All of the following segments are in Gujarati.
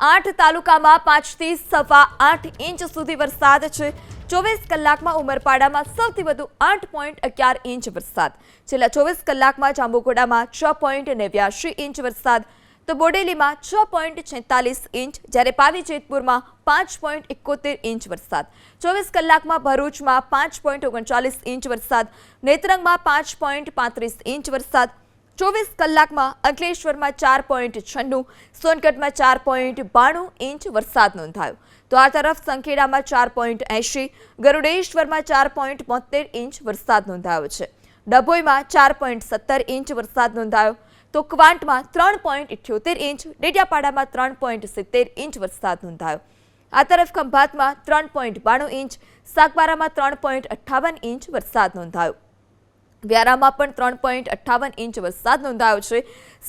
8 તાલુકામાં 5 થી 8.25 ઇંચ સુધી વરસાદ છે। 24 કલાકમાં ઉમરપાડામાં સૌથી વધુ 8.11 ઇંચ વરસાદ। છેલ્લા 24 કલાકમાં જાંબુઘોડામાં 6.89 ઇંચ વરસાદ, તો બોડેલીમાં 6.46 ઇંચ, જ્યારે પાવી જેતપુરમાં 5.71 ઇંચ વરસાદ। 24 કલાકમાં ભરૂચમાં 5.39 ઇંચ વરસાદ, નેત્રંગમાં 5.35 ઇંચ વરસાદ। 24 કલાકમાં અંકલેશ્વરમાં 4.96, સોનગઢમાં 4.92 ઇંચ વરસાદ નોંધાયો। તો આ તરફ સંખેડામાં 4.80, ગરુડેશ્વરમાં 4.72 ઇંચ વરસાદ નોંધાયો છે। ડભોઈમાં 4.17 ઇંચ વરસાદ નોંધાયો, તો ક્વાંટમાં 3.78 ઇંચ, ડેડિયાપાડામાં 3.70 ઇંચ વરસાદ નોંધાયો। આ તરફ ખંભાતમાં 3.92 ઇંચ, સાગબારામાં 3.58 ઇંચ વરસાદ નોંધાયો। વ્યારામાં પણ 3.58 ઇંચ વરસાદ નોંધાયો છે।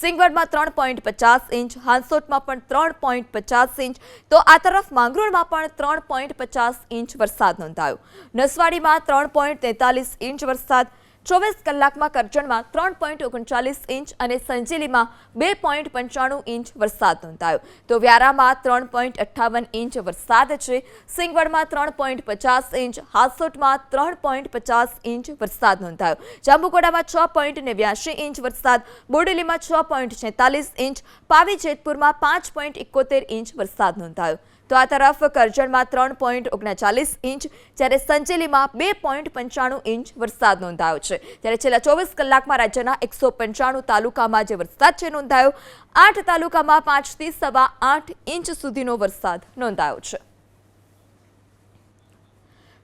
સિંગવડમાં 3.50 ઇંચ, હાંસોટમાં પણ 3.50 ઇંચ, તો આ તરફ માંગરોળમાં પણ 3.50 ઇંચ વરસાદ નોંધાયો। નસવાડીમાં 3.43 ઇંચ વરસાદ, 24 કલાકમાં કરજણમાં 3.39 ઇંચ અને સંજેલીમાં 2.95 ઇંચ વરસાદ નોંધાયો। તો વ્યારામાં 3.58 ઇંચ વરસાદ છે, સિંગવડમાં 3.50 ઇંચ, હાંસોટમાં 3.50 ઇંચ વરસાદ નોંધાયો। જાંબુઘોડામાં 6.89 ઇંચ વરસાદ, બોડેલીમાં 6.46 ઇંચ, પાવી જેતપુરમાં 5.71 ઇંચ વરસાદ નોંધાયો। તો આ તરફ કરજણમાં 3.39 ઇંચ, જ્યારે સંજેલીમાં 2.95 ઇંચ વરસાદ નોંધાયો છે। ત્યારે છેલ્લા 24 કલાકમાં રાજ્યના 195 તાલુકામાં જે વરસાદ છે નોંધાયો, 8 તાલુકામાં 5 થી 8.25 ઇંચ સુધીનો વરસાદ નોંધાયો છે।